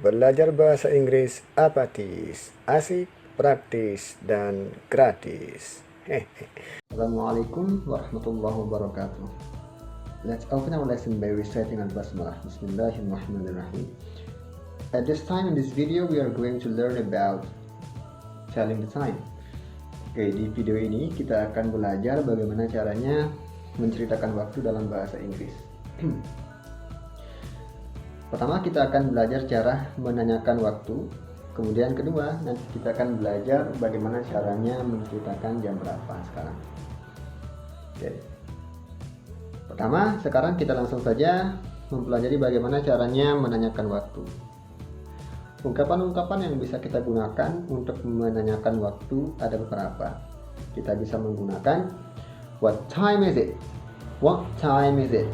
Belajar bahasa Inggris apatis, asik, praktis, dan gratis. Assalamualaikum warahmatullahi wabarakatuh. Let's open our lesson by reciting Al-Basmalah. Bismillahirrahmanirrahim. At this time in this video, we are going to learn about telling the time. Oke, di video ini kita akan belajar bagaimana caranya menceritakan waktu dalam bahasa Inggris. Pertama, kita akan belajar cara menanyakan waktu. Kemudian kedua, nanti kita akan belajar bagaimana caranya menceritakan jam berapa sekarang. Oke. Pertama, sekarang kita langsung saja mempelajari bagaimana caranya menanyakan waktu. Ungkapan-ungkapan yang bisa kita gunakan untuk menanyakan waktu ada beberapa. Kita bisa menggunakan what time is it? What time is it?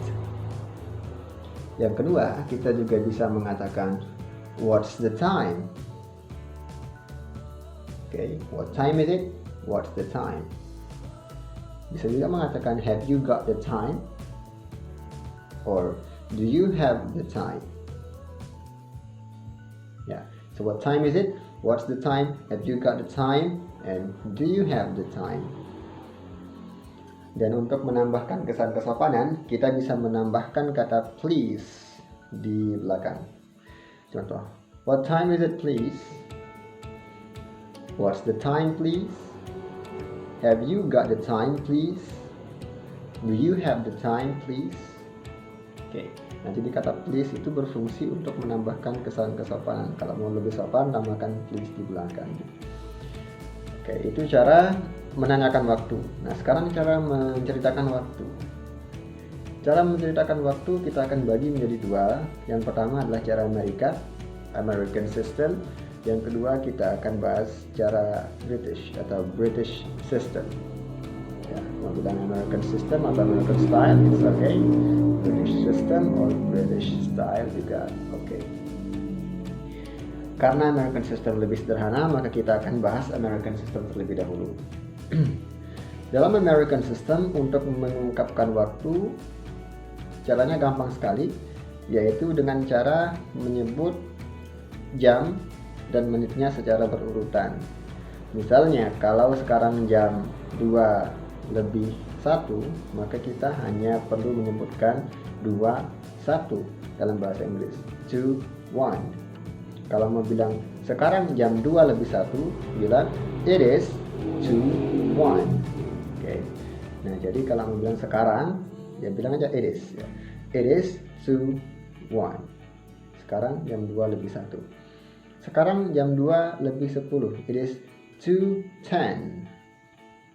Yang kedua, kita juga bisa mengatakan what's the time? Okay, what time is it? What's the time? Bisa juga mengatakan have you got the time? Or do you have the time? Yeah. So what time is it? What's the time? Have you got the time? And do you have the time? Dan untuk menambahkan kesan kesopanan, kita bisa menambahkan kata please di belakang. Contoh, what time is it please? What's the time please? Have you got the time please? Do you have the time please? Oke, nanti di kata please itu berfungsi untuk menambahkan kesan kesopanan. Kalau mau lebih sopan, tambahkan please di belakang. Oke, itu cara menanyakan waktu. Nah, sekarang cara menceritakan waktu. Cara menceritakan waktu kita akan bagi menjadi dua. Yang pertama adalah cara American System. Yang kedua kita akan bahas cara British atau British System. Ya, mau bilang American System atau American Style, it's okay. British System or British Style juga okay. Karena American System lebih sederhana, maka kita akan bahas American System terlebih dahulu. Dalam American System, untuk mengungkapkan waktu, caranya gampang sekali, yaitu dengan cara menyebut jam dan menitnya secara berurutan. Misalnya, kalau sekarang jam 2:01, maka kita hanya perlu menyebutkan 2:01 dalam bahasa Inggris. 2:01. Kalau mau bilang sekarang jam 2:01, bilang it is 2:01. Oke. Nah, jadi kalau mau bilang sekarang, ya bilang aja it is. Ya. It is 2:01. Sekarang jam 2:01. Sekarang jam 2:10. It is 2:10.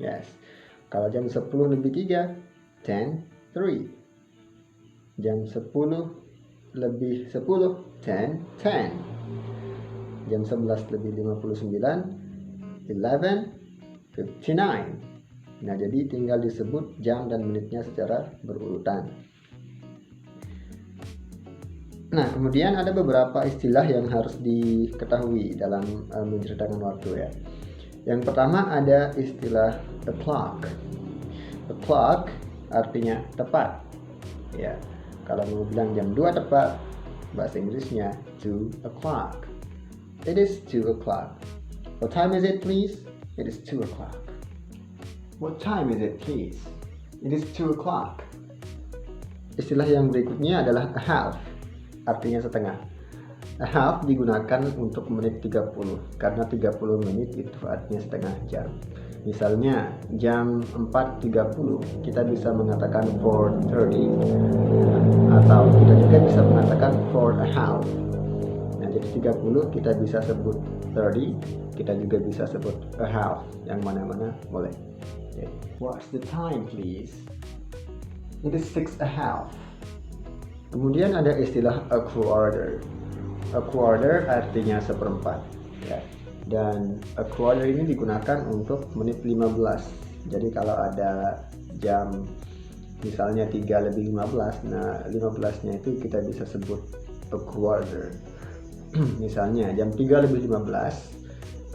Yes. Kalau jam 10:03, 10:03. Jam 10:10, 10:10. Jam 11:59, 11:59. Nah, jadi tinggal disebut jam dan menitnya secara berurutan. Nah, kemudian ada beberapa istilah yang harus diketahui dalam menceritakan waktu ya. Yang pertama ada istilah o'clock. O'clock artinya tepat. Ya. Kalau mau bilang jam 2 tepat, bahasa Inggrisnya 2 o'clock. It is 2 o'clock. What time is it please? It is 2 o'clock. What time is it please? It is 2 o'clock. Istilah yang berikutnya adalah a half. Artinya setengah. A half digunakan untuk menit 30 karena 30 menit itu artinya setengah jam. Misalnya jam 4:30 kita bisa mengatakan 4:30 atau kita juga bisa mengatakan 4 a half. Nah, jadi 30 kita bisa sebut 30, kita juga bisa sebut a half, yang mana-mana boleh. Okay. What's the time please? It is 6 a half. Kemudian ada istilah a quarter. A quarter artinya seperempat. Ya. Dan a quarter ini digunakan untuk menit 15. Jadi kalau ada jam misalnya 3:15, nah 15-nya itu kita bisa sebut a quarter. Misalnya jam 3:15,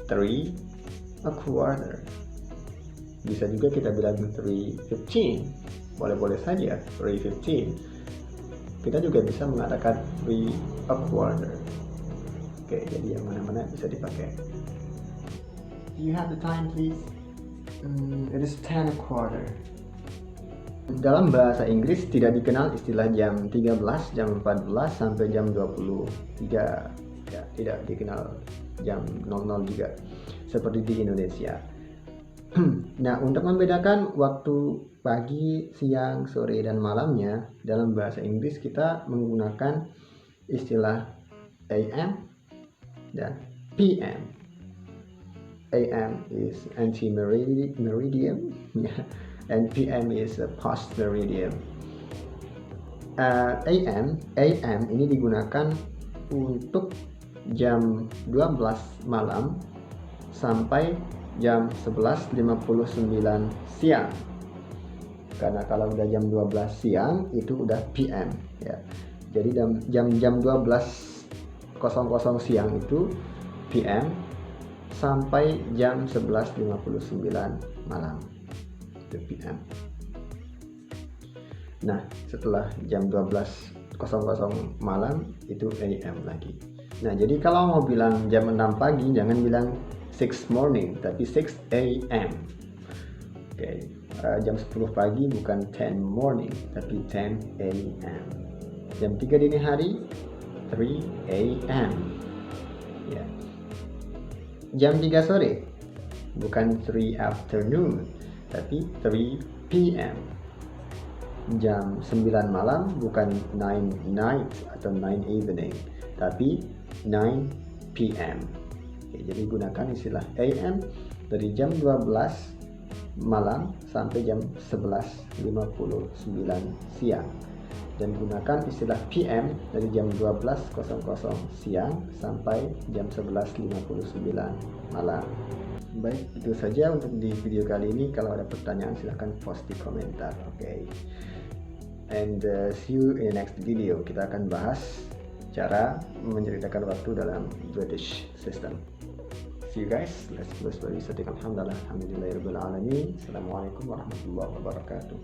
3 a quarter. Bisa juga kita bilang 3:15. Boleh-boleh saja 3:15. Kita juga bisa mengatakan 3 a quarter. Oke, jadi yang mana-mana bisa dipakai. Do you have the time, please? It is 10 a quarter. Dalam bahasa Inggris tidak dikenal istilah jam 13, jam 14 sampai jam 23. Ya, tidak dikenal jam 00 juga seperti di Indonesia. Nah, untuk membedakan waktu pagi, siang, sore, dan malamnya dalam bahasa Inggris kita menggunakan istilah AM dan PM. AM is anti-meridian and PM is post-meridian. AM ini digunakan untuk jam 12 malam sampai jam 11.59 siang. Karena kalau udah jam 12 siang itu udah PM ya. Jadi jam 12.00 siang itu PM sampai jam 11.59 malam itu PM. Nah, setelah jam 12.00 malam itu AM lagi. Nah, jadi kalau mau bilang jam 6 pagi jangan bilang 6 morning tapi 6 AM. Oke, jam 10 pagi bukan 10 morning tapi 10 AM. Jam 3 dini hari 3 AM. Ya. Jam 3 sore bukan 3 afternoon tapi 3 PM. Jam 9 malam bukan 9 night atau 9 evening tapi 9 PM. Oke, jadi gunakan istilah AM dari jam 12 malam sampai jam 11.59 siang, dan gunakan istilah PM dari jam 12.00 siang sampai jam 11.59 malam. Baik, itu saja untuk di video kali ini. Kalau ada pertanyaan silahkan post di komentar. Oke. And see you in the next video. Kita akan bahas cara menceritakan waktu dalam British system. See you guys. Let's close by saying alhamdulillah, alhamdulillahirabbil alamin. Assalamualaikum warahmatullahi wabarakatuh.